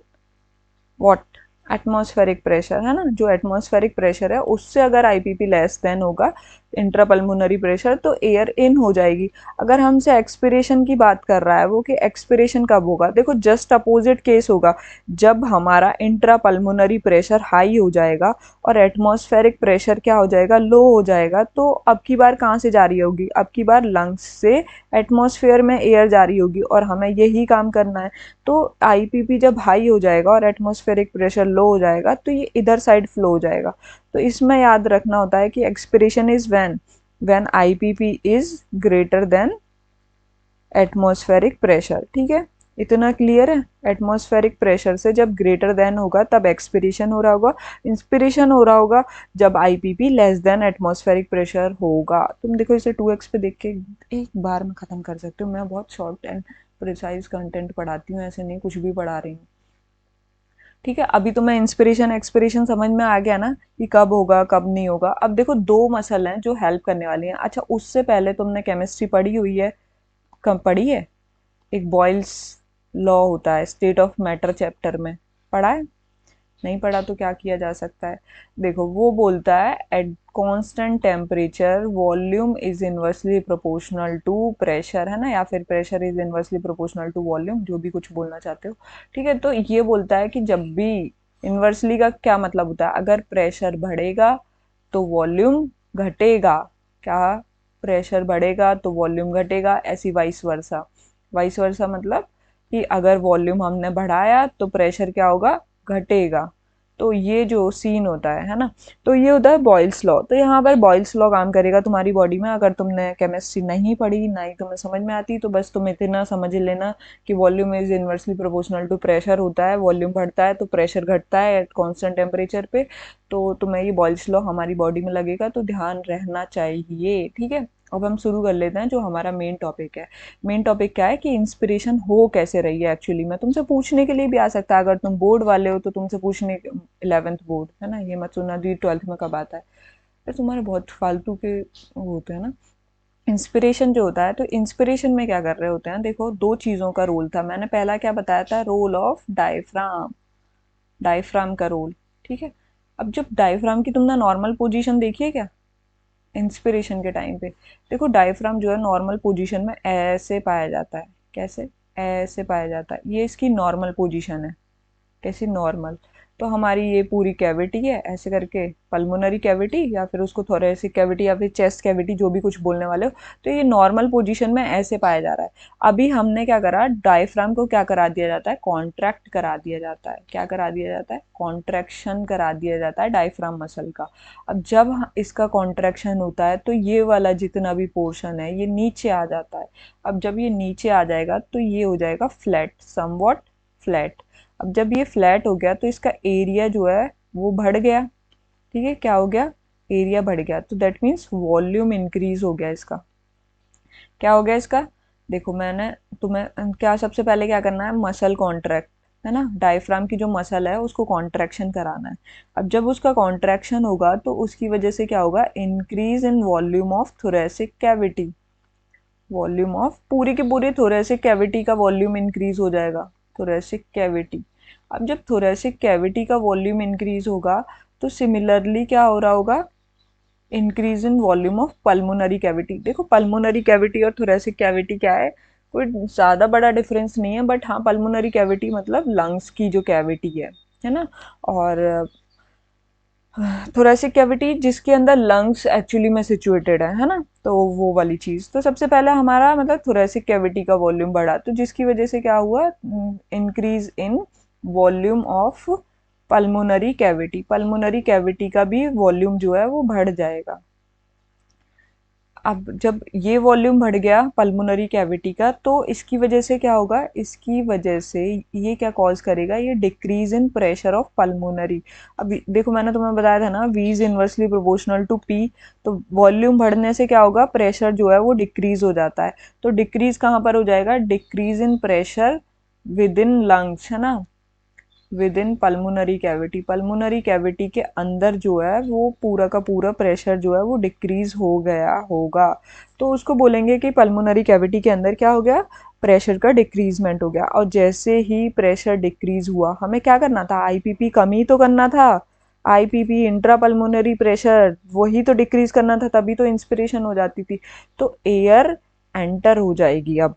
Speaker 1: what, atmospheric pressure, है ना, जो एटमॉस्फेरिक प्रेशर है उससे अगर आईपीपी लेस देन होगा, इंट्रापल्मोनरी प्रेशर, तो एयर इन हो जाएगी। अगर हमसे एक्सपिरेशन की बात कर रहा है वो, कि एक्सपिरेशन कब होगा, देखो जस्ट अपोजिट केस होगा, जब हमारा इंट्रापल्मोनरी प्रेशर हाई हो जाएगा और एटमॉस्फेरिक प्रेशर क्या हो जाएगा, लो हो जाएगा, तो अब की बार कहाँ से जा रही होगी, अब की बार लंग्स से एटमॉस्फेयर में एयर जा रही होगी, और हमें यही काम करना है। तो आईपीपी जब हाई हो जाएगा और एटमॉस्फेरिक प्रेशर लो हो जाएगा, तो ये इधर साइड फ्लो हो जाएगा। तो इसमें याद रखना होता है कि expiration is when IPP is greater than atmospheric pressure, ठीक है, इतना क्लियर है। एटमॉस्फेरिक प्रेशर से जब ग्रेटर देन होगा तब एक्सपिरेशन हो रहा होगा, इंस्पिरेशन हो रहा होगा जब IPP less than atmospheric pressure होगा। तुम देखो इसे 2x पे देख के एक बार में ख़त्म कर सकते हो, मैं बहुत शॉर्ट एंड प्रिसाइज कंटेंट पढ़ाती हूँ, ऐसे नहीं कुछ भी पढ़ा रही हूँ, ठीक है। अभी तो मैं इंस्पिरेशन एक्सपिरेशन समझ में आ गया ना, कि कब होगा कब नहीं होगा। अब देखो दो मसल हैं जो हेल्प करने वाली हैं। अच्छा उससे पहले तुमने केमिस्ट्री पढ़ी हुई है, कब पढ़ी है, एक बॉयल्स लॉ होता है स्टेट ऑफ मैटर चैप्टर में, पढ़ा है? नहीं पढ़ा तो क्या किया जा सकता है, देखो वो बोलता है at constant temperature volume is inversely proportional to pressure, है ना, या फिर pressure is inversely proportional to volume, जो भी कुछ बोलना चाहते हो, ठीक है। तो ये बोलता है कि जब भी, इनवर्सली का क्या मतलब होता है, अगर प्रेशर बढ़ेगा तो वॉल्यूम घटेगा, क्या, प्रेशर बढ़ेगा तो वॉल्यूम घटेगा, ऐसी वाइस वर्सा, वाइस वर्सा मतलब कि अगर वॉल्यूम हमने बढ़ाया तो प्रेशर क्या होगा, घटेगा। तो ये जो सीन होता है ना, तो ये होता है बॉयल्स लॉ। तो यहाँ पर बॉयल्स लॉ काम करेगा तुम्हारी बॉडी में। अगर तुमने केमिस्ट्री नहीं पढ़ी, ना ही तुम्हें समझ में आती, तो बस तुम इतना समझ लेना कि volume is inversely proportional to pressure होता है, वॉल्यूम बढ़ता है तो प्रेशर घटता है एट कांस्टेंट टेम्परेचर पे। तो तुम्हें ये बॉयल्स लॉ हमारी बॉडी में लगेगा, तो ध्यान रहना चाहिए, ठीक है। अब हम शुरू कर लेते हैं जो हमारा मेन टॉपिक है। मेन टॉपिक क्या है कि इंस्पिरेशन हो कैसे रही है एक्चुअली में, तुमसे पूछने के लिए भी आ सकता है, अगर तुम बोर्ड वाले हो तो तुमसे पूछने, 11th बोर्ड है ना, ये मत सुनना दी 12th में कब आता है, फिर तुम्हारे बहुत फालतू के होते हैं ना। इंस्पिरेशन जो होता है, तो इंस्पिरेशन में क्या कर रहे होते हैं, देखो दो चीज़ों का रोल था, मैंने पहला क्या बताया था, रोल ऑफ डायफ्राम, डायफ्राम का रोल। ठीक है। अब जब डायफ्राम की तुमने नॉर्मल पोजीशन देखी है क्या, इंस्पिरेशन के टाइम पे, देखो डायफ्राम जो है नॉर्मल पोजीशन में ऐसे पाया जाता है, कैसे, ऐसे पाया जाता है, ये इसकी नॉर्मल पोजीशन है, कैसी, नॉर्मल। तो हमारी ये पूरी कैविटी है ऐसे करके, पल्मोनरी कैविटी या फिर उसको थोरेसिक कैविटी या फिर चेस्ट कैविटी, जो भी कुछ बोलने वाले हो, तो ये नॉर्मल पोजीशन में ऐसे पाया जा रहा है। अभी हमने क्या करा, डायफ्राम को क्या करा दिया जाता है, कॉन्ट्रैक्ट करा दिया जाता है, क्या करा दिया जाता है, कॉन्ट्रैक्शन करा दिया जाता है डायफ्राम मसल का। अब जब इसका कॉन्ट्रैक्शन होता है तो ये वाला जितना भी पोर्शन है ये नीचे आ जाता है। अब जब ये नीचे आ जाएगा तो ये हो जाएगा फ्लैट, समवॉट फ्लैट। अब जब ये फ्लैट हो गया तो इसका एरिया जो है वो बढ़ गया। ठीक है, क्या हो गया, एरिया बढ़ गया, तो दैट मीन्स वॉल्यूम इंक्रीज हो गया इसका। क्या हो गया इसका, देखो मैंने तुम्हें क्या, सबसे पहले क्या करना है, मसल कॉन्ट्रैक्ट, है ना, डायफ्राम की जो मसल है उसको कॉन्ट्रैक्शन कराना है। अब जब उसका कॉन्ट्रैक्शन होगा तो उसकी वजह से क्या होगा, increase in volume of thoracic cavity, volume of पूरी की पूरी थोरेसिक कैविटी का वॉल्यूम इंक्रीज हो जाएगा, थोरेसिक कैविटी। अब जब थोरेसिक कैविटी का वॉल्यूम इंक्रीज होगा तो सिमिलरली क्या हो रहा होगा, increase in volume of pulmonary cavity. देखो पल्मोनरी कैविटी और थोरेसिक कैविटी क्या है, कोई ज़्यादा बड़ा डिफरेंस नहीं है, बट हाँ पल्मोनरी कैविटी मतलब लंग्स की जो कैविटी है ना, और थोरेसिक कैविटी जिसके अंदर लंग्स एक्चुअली में सिचुएटेड है ना, तो वो वाली चीज़। तो सबसे पहले हमारा मतलब थोरेसिक कैविटी का वॉल्यूम बढ़ा, तो जिसकी वजह से क्या हुआ, increase in volume of pulmonary cavity, pulmonary cavity का भी वॉल्यूम जो है वो बढ़ जाएगा। अब जब ये वॉल्यूम बढ़ गया पल्मोनरी कैविटी का, तो इसकी वजह से क्या होगा, इसकी वजह से ये क्या कॉज करेगा, ये decrease in pressure of pulmonary. अब देखो मैंने तुम्हें बताया था ना, V is inversely proportional to P, तो वॉल्यूम बढ़ने से क्या होगा, प्रेशर जो है वो डिक्रीज हो जाता है। तो डिक्रीज कहाँ पर हो जाएगा, decrease in pressure with in lungs, है ना, with in pulmonary cavity, pulmonary cavity के अंदर जो है वो पूरा का पूरा प्रेशर जो है वो डिक्रीज हो गया होगा। तो उसको बोलेंगे कि पल्मोनरी कैविटी के अंदर क्या हो गया, प्रेशर का डिक्रीजमेंट हो गया। और जैसे ही प्रेशर डिक्रीज हुआ, हमें क्या करना था, आईपीपी कम ही तो करना था, आईपीपी इंट्रा पल्मोनरी प्रेशर वही तो डिक्रीज करना था, तभी तो इंस्पिरेशन हो जाती थी। तो एयर एंटर हो जाएगी, अब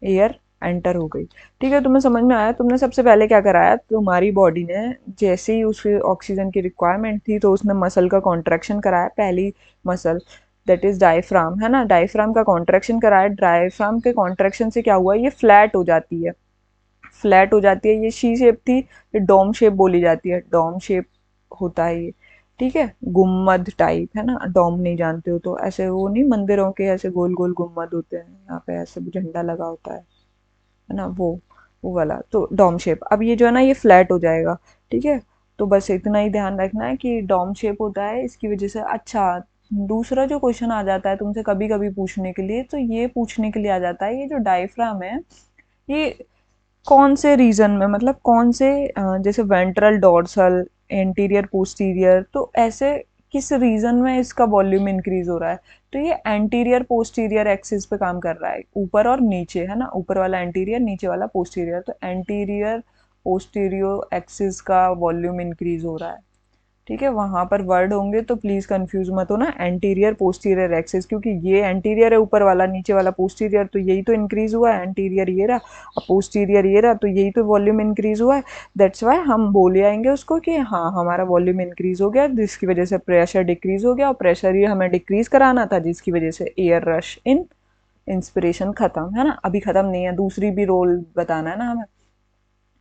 Speaker 1: एयर एंटर हो गई। ठीक है, तुम्हें समझ में आया, तुमने सबसे पहले क्या कराया, तुम्हारी बॉडी ने जैसे ही उसके ऑक्सीजन की रिक्वायरमेंट थी तो उसने मसल का कॉन्ट्रैक्शन कराया, पहली मसल दैट इज डायफ्राम, है ना, डायफ्राम का कॉन्ट्रैक्शन कराया। डायफ्राम के कॉन्ट्रैक्शन से क्या हुआ, ये फ्लैट हो जाती है, फ्लैट हो जाती है, ये शी शेप थी, ये डोम शेप बोली जाती है, डोम शेप होता है ये। ठीक है, गुम्मद टाइप, है ना, डोम नहीं जानते हो तो ऐसे वो नहीं, मंदिरों के ऐसे गोल गोल गुम्मद होते हैं, यहाँ पे ऐसे झंडा लगा होता है ना, वो वाला तो डॉम शेप। अब ये जो है ना ये फ्लैट हो जाएगा। ठीक है, तो बस इतना ही ध्यान रखना है कि डॉम शेप होता है, इसकी वजह से। अच्छा, दूसरा जो क्वेश्चन आ जाता है तुमसे कभी कभी पूछने के लिए, तो ये पूछने के लिए आ जाता है, ये जो डायफ्राम है ये कौन से रीजन में, मतलब कौन से जैसे वेंट्रल डोर्सल एंटीरियर पोस्टीरियर, तो ऐसे किस रीजन में इसका वॉल्यूम इंक्रीज हो रहा है, तो ये एंटीरियर पोस्टीरियर एक्सिस पे काम कर रहा है, ऊपर और नीचे, है ना, ऊपर वाला एंटीरियर नीचे वाला पोस्टीरियर, तो एंटीरियर पोस्टीरियर एक्सिस का वॉल्यूम इंक्रीज हो रहा है। ठीक है, वहां पर वर्ड होंगे तो प्लीज कंफ्यूज मत हो ना, एंटीरियर पोस्टीरियर एक्सिस, क्योंकि ये एंटीरियर है ऊपर वाला, नीचे वाला पोस्टीरियर, तो यही तो इंक्रीज हुआ है, एंटीरियर ये रहा, अब पोस्टीरियर ये रहा, तो यही तो वॉल्यूम इंक्रीज हुआ है। दैट्स वाई हम बोले आएंगे उसको कि हाँ हमारा वॉल्यूम इंक्रीज हो गया, जिसकी वजह से प्रेशर डिक्रीज हो गया, और प्रेशर ये हमें डिक्रीज कराना था, जिसकी वजह से एयर रश इन इंस्पिरेशन खत्म, है ना, अभी खत्म नहीं है, दूसरी भी रोल बताना है ना हमें।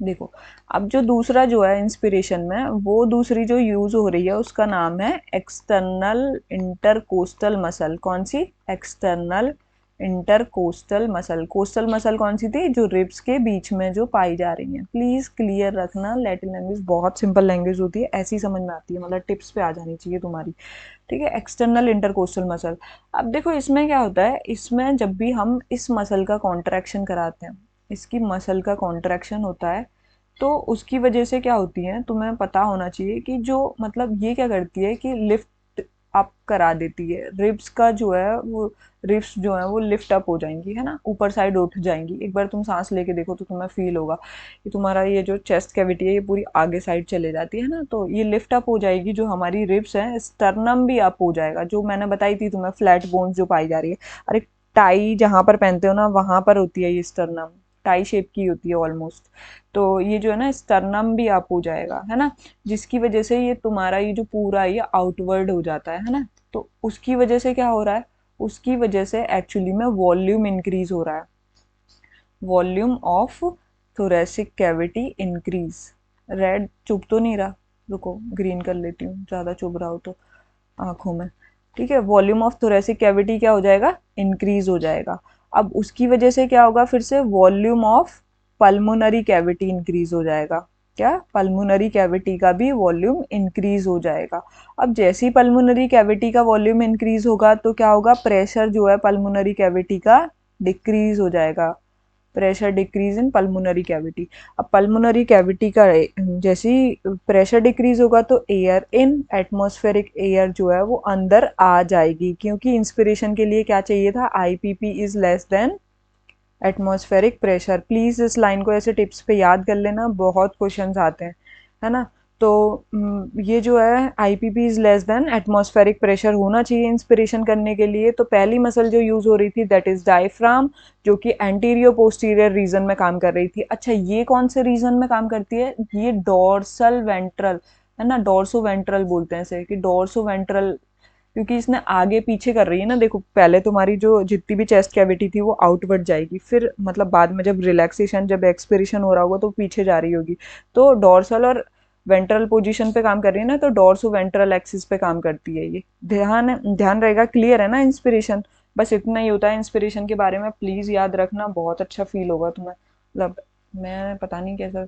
Speaker 1: देखो, अब जो दूसरा जो है इंस्पिरेशन में, वो दूसरी जो यूज हो रही है उसका नाम है एक्सटर्नल इंटरकोस्टल मसल। कौन सी, external intercostal muscle. Costal muscle कौन सी थी, जो रिब्स के बीच में जो पाई जा रही है। प्लीज क्लियर रखना, लैटिन लैंग्वेज बहुत सिंपल लैंग्वेज होती है, ऐसी समझ में आती है, मतलब टिप्स पे आ जानी चाहिए तुम्हारी। ठीक है, एक्सटर्नल इंटरकोस्टल मसल। अब देखो इसमें क्या होता है, इसमें जब भी हम इस मसल का कॉन्ट्रैक्शन कराते हैं, इसकी मसल का कॉन्ट्रैक्शन होता है, तो उसकी वजह से क्या होती है, तुम्हें पता होना चाहिए कि जो मतलब ये क्या करती है कि लिफ्ट अप करा देती है। रिब्स का जो है वो रिब्स जो है वो लिफ्ट अप हो जाएंगी, है ना, ऊपर साइड उठ जाएंगी। एक बार तुम सांस लेके देखो तो तुम्हें फील होगा कि तुम्हारा ये जो चेस्ट कैविटी है ये पूरी आगे साइड चले जाती है ना, तो ये लिफ्ट अप हो जाएगी जो हमारी रिब्स है। स्टर्नम भी अप हो जाएगा, जो मैंने बताई थी तुम्हें फ्लैट बोन्स जो पाई जा रही है। अरे टाई जहां पर पहनते हो ना वहां पर होती है ये स्टर्नम, टाई शेप की होती है ऑलमोस्ट। तो ये जो है ना स्टर्नम भी अप हो जाएगा, है ना, जिसकी वजह से ये तुम्हारा ये जो पूरा ये आउटवर्ड हो जाता है ना। तो उसकी वजह से क्या हो रहा है, उसकी वजह से एक्चुअली में वॉल्यूम इंक्रीज हो रहा है, volume of thoracic cavity increase. Red चुभ तो नहीं रहा, रुको ग्रीन कर लेती हूँ, ज़्यादा चुभ रहा हो तो आंखों में। ठीक है, वॉल्यूम ऑफ थोरेसिक कैविटी क्या हो जाएगा, इंक्रीज हो जाएगा। अब उसकी वजह से क्या होगा, फिर से volume of pulmonary cavity increase हो जाएगा। क्या, पल्मोनरी कैविटी का भी वॉल्यूम इंक्रीज हो जाएगा। अब जैसे ही पल्मोनरी कैविटी का वॉल्यूम इंक्रीज होगा तो क्या होगा, प्रेशर जो है पल्मोनरी कैविटी का डिक्रीज हो जाएगा। Pressure decrease in pulmonary cavity. अब पल्मोनरी कैविटी का जैसे ही प्रेशर डिक्रीज होगा तो एयर इन एटमॉस्फेरिक एयर जो है वो अंदर आ जाएगी, क्योंकि इंस्पिरेशन के लिए क्या चाहिए था, IPP is less than atmospheric pressure. Please इस लाइन को ऐसे टिप्स पे याद कर लेना, बहुत क्वेश्चंस आते हैं, है ना। तो ये जो है IPP is less than atmospheric pressure होना चाहिए इंस्पिरेशन करने के लिए। तो पहली मसल जो यूज हो रही थी दैट इज डायफ्राम, जो कि एंटीरियर पोस्टीरियर रीजन में काम कर रही थी। अच्छा, ये कौन से रीजन में काम करती है, ये डोर्सल वेंट्रल, है ना, डोर्सो वेंट्रल बोलते हैं इसे, कि डोर्सो वेंट्रल, क्योंकि इसने आगे पीछे कर रही है ना। देखो पहले तुम्हारी जो जितनी भी चेस्ट कैविटी थी वो आउटवर्ड जाएगी, फिर मतलब बाद में जब रिलैक्सेशन जब एक्सपिरेशन हो रहा होगा तो पीछे जा रही होगी। तो डोर्सल और वेंट्रल पोजीशन पे काम कर रही है ना, तो डोर्सो वेंट्रल एक्सिस पे काम करती है ये। ध्यान ध्यान रहेगा, क्लियर है ना इंस्पिरेशन। बस इतना ही होता है इंस्पिरेशन के बारे में, प्लीज याद रखना, बहुत अच्छा फील होगा तुम्हें। मतलब मैं पता नहीं कैसा,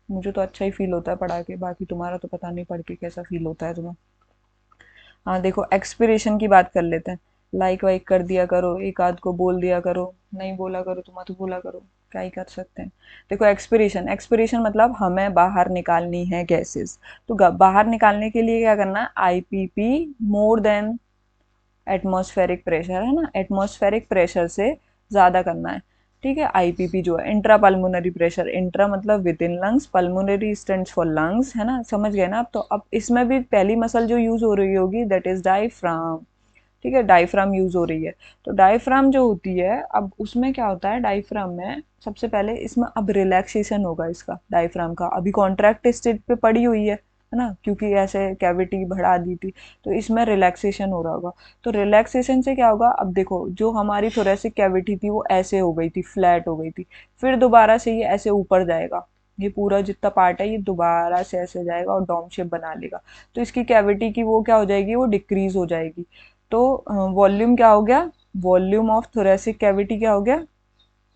Speaker 1: मुझे तो अच्छा ही फील होता है पढ़ा के, बाकी तुम्हारा तो पता नहीं पढ़ के कैसा फील होता है तुम्हें। हाँ देखो एक्सपिरेशन की बात कर लेते हैं। लाइक वाइक कर दिया करो, एक आध को बोल दिया करो, नहीं बोला करो तो मत बोला करो, क्या ही कर सकते हैं। देखो एक्सपिरेशन, एक्सपिरेशन मतलब हमें बाहर निकालनी है गैसेस। तो बाहर निकालने के लिए क्या करना है, IPP more than atmospheric pressure, है ना, एटमॉस्फेरिक प्रेशर से ज़्यादा करना है। ठीक है, आईपीपी जो है इंट्रा पल्मोनरी प्रेशर, इंट्रा मतलब with in lungs, pulmonary stands for lungs, है ना, समझ गए ना आप। तो अब इसमें भी पहली मसल जो यूज हो रही होगी दैट इज डायफ्राम। ठीक है, डायफ्राम यूज हो रही है। तो डायफ्राम जो होती है, अब उसमें क्या होता है, डायफ्राम में सबसे पहले इसमें अब रिलैक्सेशन होगा इसका, डायफ्राम का अभी कॉन्ट्रैक्ट स्टेट पे पड़ी हुई है ना, क्योंकि ऐसे कैविटी बढ़ा दी थी, तो इसमें रिलैक्सेशन हो रहा होगा। तो रिलैक्सेशन से क्या होगा, अब देखो जो हमारी थोरेसिक कैविटी थी वो ऐसे हो गई थी, फ्लैट हो गई थी, फिर दोबारा से ये ऐसे ऊपर जाएगा, ये पूरा जितना पार्ट है ये दोबारा से ऐसे जाएगा और डोम शेप बना लेगा। तो इसकी कैविटी की वो क्या हो जाएगी, वो डिक्रीज हो जाएगी। तो वॉल्यूम क्या हो गया, वॉल्यूम ऑफ थोरेसिक कैविटी क्या हो गया,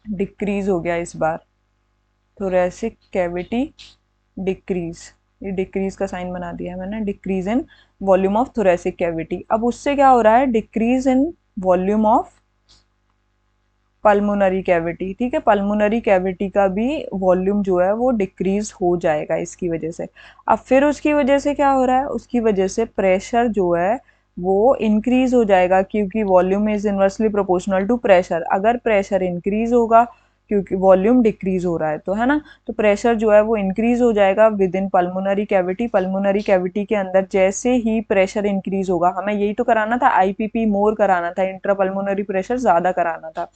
Speaker 1: डिक्रीज हो गया इस बार। थोरेसिक कैविटी डिक्रीज, ये डिक्रीज का साइन बना दिया है मैंने, decrease in volume of thoracic cavity. अब उससे क्या हो रहा है, decrease in volume of pulmonary cavity. ठीक है, पल्मोनरी कैविटी का भी वॉल्यूम जो है वो डिक्रीज हो जाएगा इसकी वजह से। अब फिर उसकी वजह से क्या हो रहा है, उसकी वजह से प्रेशर जो है वो इंक्रीज हो जाएगा, क्योंकि volume is inversely proportional to pressure. अगर प्रेशर इंक्रीज होगा, क्योंकि वॉल्यूम डिक्रीज हो रहा है तो, है ना, तो प्रेशर जो है वो इंक्रीज हो जाएगा with in pulmonary cavity. Pulmonary cavity के अंदर जैसे ही प्रेशर इंक्रीज होगा, हमें यही तो कराना था, आईपीपी मोर कराना था, इंट्रा पल्मोनरी प्रेशर ज्यादा कराना था।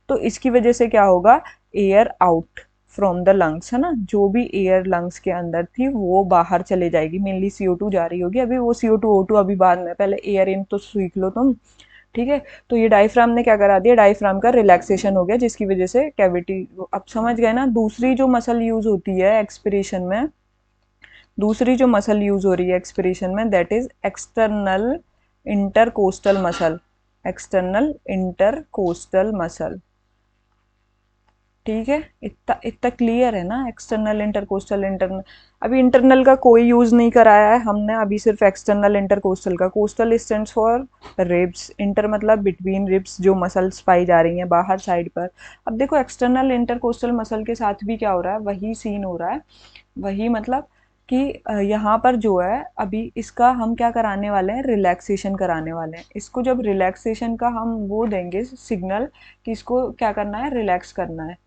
Speaker 1: तो इसकी वजह से क्या होगा, air out from the lungs, है ना, जो भी एयर लंग्स के अंदर थी वो बाहर चले जाएगी, मेनली CO2 जा रही होगी। अभी वो CO2 O2 अभी बाद में, पहले एयर इन तो सीख लो तुम। ठीक है, तो ये डायफ्राम ने क्या करा दिया, डायफ्राम का रिलैक्सेशन हो गया, जिसकी वजह से कैविटी, अब समझ गए ना। दूसरी जो मसल यूज होती है एक्सपिरेशन में, दूसरी जो मसल यूज हो रही है एक्सपिरेशन में that is external intercostal muscle, external intercostal muscle. ठीक है, इतना इतना क्लियर है ना, एक्सटर्नल इंटरकोस्टल इंटरनल। अभी इंटरनल का कोई यूज नहीं कराया है हमने, अभी सिर्फ एक्सटर्नल इंटरकोस्टल का। Coastal stands for ribs, inter मतलब बिटवीन रिब्स जो मसल्स पाई जा रही हैं बाहर साइड पर। अब देखो एक्सटर्नल इंटरकोस्टल मसल के साथ भी क्या हो रहा है, वही सीन हो रहा है, वही मतलब कि यहाँ पर जो है अभी इसका हम क्या कराने वाले हैं, रिलैक्सेशन कराने वाले हैं। इसको जब रिलैक्सेशन का हम वो देंगे सिग्नल कि इसको क्या करना है, रिलैक्स करना है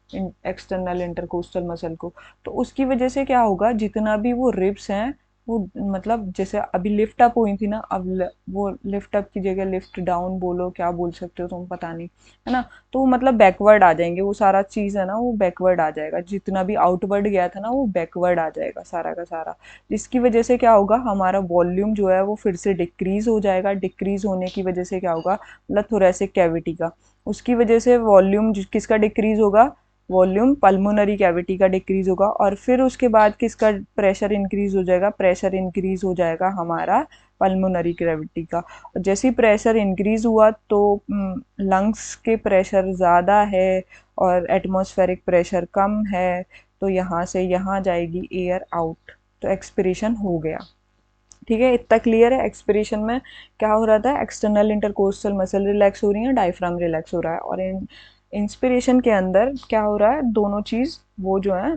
Speaker 1: एक्सटर्नल इंटरकोस्टल मसल को, तो उसकी वजह से क्या होगा, जितना भी वो रिब्स हैं वो मतलब जैसे अभी लिफ्ट अप हुई थी ना, अब वो लिफ्ट अप की जगह लिफ्ट डाउन बोलो, क्या बोल सकते हो तुम पता नहीं, है ना, तो वो मतलब बैकवर्ड आ जाएंगे, वो सारा चीज़ है ना वो बैकवर्ड आ जाएगा, जितना भी आउटवर्ड गया था ना वो बैकवर्ड आ जाएगा सारा का सारा। जिसकी वजह से क्या होगा, हमारा वॉल्यूम जो है वो फिर से डिक्रीज हो जाएगा। डिक्रीज होने की वजह से क्या होगा, मतलब थोरेसिक कैविटी का, उसकी वजह से वॉल्यूम किसका डिक्रीज होगा, वॉल्यूम पल्मोनरी कैविटी का डिक्रीज होगा। और फिर उसके बाद किसका प्रेशर इंक्रीज हो जाएगा, प्रेशर इंक्रीज हो जाएगा हमारा पल्मोनरी कैविटी का। और जैसे ही प्रेशर इंक्रीज हुआ तो लंग्स के प्रेशर ज़्यादा है और एटमॉस्फेरिक प्रेशर कम है, तो यहाँ से यहाँ जाएगी एयर आउट, तो एक्सपिरेशन हो गया। ठीक है, इतना क्लियर है। एक्सपिरेशन में क्या हो रहा था, एक्सटर्नल इंटरकोस्टल मसल रिलैक्स हो रही है, डायफ्राम रिलैक्स हो रहा है, और इंस्पिरेशन के अंदर क्या हो रहा है, दोनों चीज़ वो जो है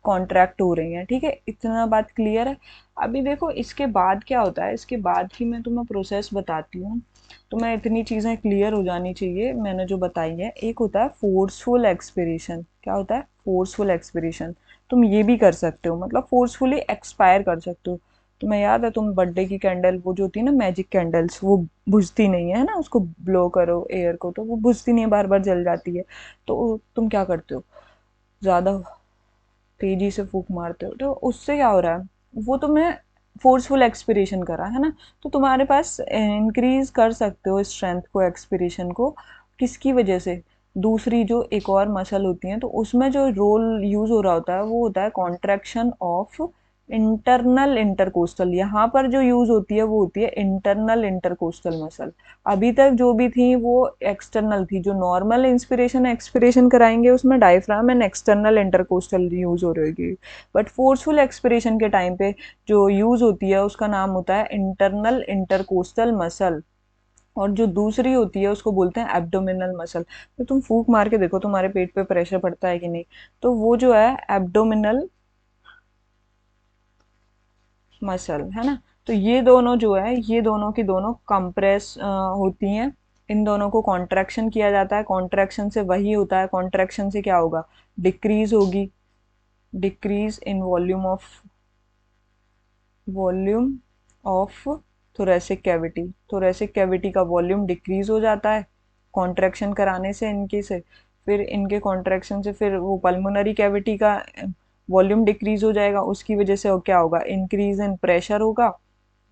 Speaker 1: कॉन्ट्रैक्ट हो रही हैं। ठीक है, इतना बात क्लियर है। अभी देखो इसके बाद क्या होता है, इसके बाद ही मैं तुम्हें प्रोसेस बताती हूँ, तो मैं इतनी चीज़ें क्लियर हो जानी चाहिए मैंने जो बताई है। एक होता है फोर्सफुल एक्सपिरेशन। क्या होता है, फोर्सफुल एक्सपिरेशन। तुम ये भी कर सकते हो, मतलब फोर्सफुली एक्सपायर कर सकते हो। तुम्हें याद है, तुम बर्थडे की कैंडल वो जो होती है ना, मैजिक कैंडल्स, वो बुझती नहीं है ना, उसको ब्लो करो एयर को तो वो बुझती नहीं है, बार बार जल जाती है। तो तुम क्या करते हो, ज़्यादा तेजी से फूक मारते हो, तो उससे क्या हो रहा है, वो तुम्हें फोर्सफुल एक्सपिरेशन करा है ना, तो तुम्हारे पास इंक्रीज कर सकते हो स्ट्रेंथ को, एक्सपिरेशन को। किसकी वजह से, दूसरी जो एक और मसल होती है, तो उसमें जो रोल यूज हो रहा होता है वो होता है कॉन्ट्रैक्शन ऑफ इंटरनल इंटरकोस्टल। यहाँ पर जो यूज होती है वो होती है इंटरनल इंटरकोस्टल मसल। अभी तक जो भी थी वो एक्सटर्नल थी। जो नॉर्मल इंस्पिरेशन एक्सपिरेशन कराएंगे उसमें diaphragm and external intercostal use हो रहेगी, बट फोर्सफुल एक्सपिरेशन के टाइम पे जो यूज होती है उसका नाम होता है इंटरनल इंटरकोस्टल मसल, और जो दूसरी होती है उसको बोलते हैं एब्डोमिनल मसल। तो तुम फूक मार के देखो तुम्हारे पेट पे प्रेशर पड़ता है कि नहीं, तो वो जो है एब्डोमिनल मसल है ना। तो ये दोनों जो है, ये दोनों की दोनों कंप्रेस होती हैं, इन दोनों को कॉन्ट्रैक्शन किया जाता है। कॉन्ट्रैक्शन से वही होता है, कॉन्ट्रैक्शन से क्या होगा, डिक्रीज होगी, decrease in volume of thoracic cavity. Thoracic cavity का वॉल्यूम डिक्रीज हो जाता है कॉन्ट्रैक्शन कराने से इनके से। फिर इनके कॉन्ट्रैक्शन से फिर वो पल्मोनरी कैविटी का वॉल्यूम डिक्रीज हो जाएगा, उसकी वजह से क्या होगा, इंक्रीज इन प्रेशर होगा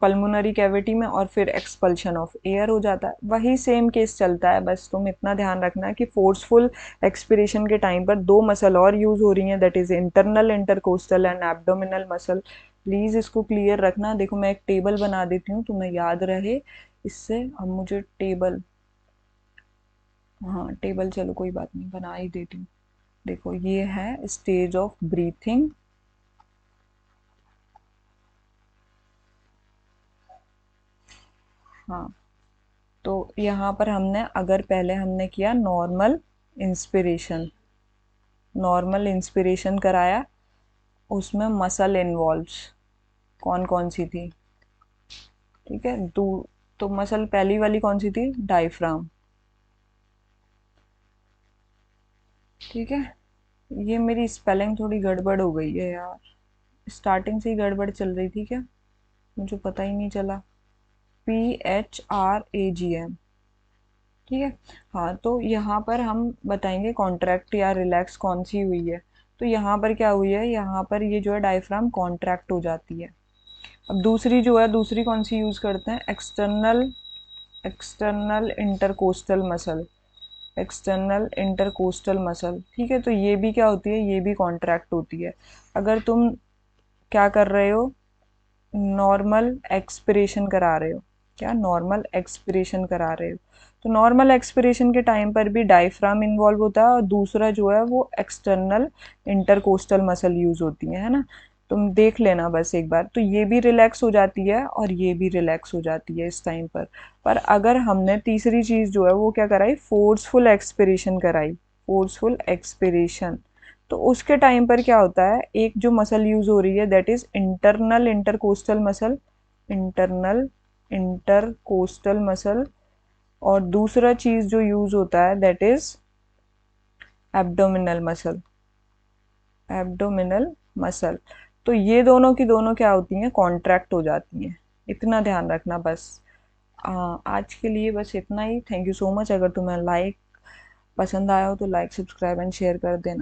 Speaker 1: पल्मोनरी कैविटी में, और फिर एक्सपल्शन ऑफ एयर हो जाता है। वही सेम केस चलता है, बस तुम इतना ध्यान रखना है कि फोर्सफुल एक्सपिरेशन के टाइम पर दो मसल और यूज हो रही हैं, that is internal intercostal and abdominal muscle. Please इसको क्लियर रखना। देखो मैं एक टेबल बना देती हूँ तुम्हें याद रहे इससे। अब मुझे टेबल, हाँ टेबल चलो कोई बात नहीं बना ही देती हूँ। देखो ये है स्टेज ऑफ ब्रीथिंग, हाँ, तो यहाँ पर हमने अगर पहले हमने किया नॉर्मल इंस्पिरेशन, नॉर्मल इंस्पिरेशन कराया, उसमें मसल इन्वॉल्व्स कौन कौन सी थी, ठीक है, तो मसल पहली वाली कौन सी थी, डायफ्राम। ठीक है, ये मेरी स्पेलिंग थोड़ी गड़बड़ हो गई है यार, स्टार्टिंग से ही गड़बड़ चल रही थी क्या, मुझे पता ही नहीं चला। PHRAGM, ठीक है। हाँ, तो यहाँ पर हम बताएंगे कॉन्ट्रैक्ट या रिलैक्स कौन सी हुई है। तो यहाँ पर क्या हुई है, यहाँ पर ये जो है डायफ्राम कॉन्ट्रैक्ट हो जाती है। अब दूसरी जो है, दूसरी कौन सी यूज़ करते हैं, external, external intercostal muscle, external intercostal muscle. ठीक है, तो ये भी क्या होती है, ये भी कॉन्ट्रैक्ट होती है। अगर तुम क्या कर रहे हो, नॉर्मल एक्सपिरेशन करा रहे हो, क्या नॉर्मल एक्सपिरेशन करा रहे हो, तो नॉर्मल एक्सपिरेशन के टाइम पर भी डायफ्राम इन्वॉल्व होता है, और दूसरा जो है वो एक्सटर्नल इंटरकोस्टल मसल यूज होती है ना। तुम देख लेना बस एक बार, तो ये भी रिलैक्स हो जाती है और ये भी रिलैक्स हो जाती है इस टाइम पर अगर हमने तीसरी चीज़ जो है वो क्या कराई, फोर्सफुल एक्सपिरेशन कराई, फोर्सफुल एक्सपिरेशन, तो उसके टाइम पर क्या होता है, एक जो मसल यूज हो रही है that is internal intercostal muscle, internal intercostal muscle, और दूसरा चीज जो यूज होता है that is abdominal muscle, abdominal muscle. तो ये दोनों की दोनों क्या होती हैं, कॉन्ट्रैक्ट हो जाती हैं। इतना ध्यान रखना बस। आज के लिए बस इतना ही। Thank you so much. अगर तुम्हें लाइक पसंद आया हो तो लाइक सब्सक्राइब एंड शेयर कर देना।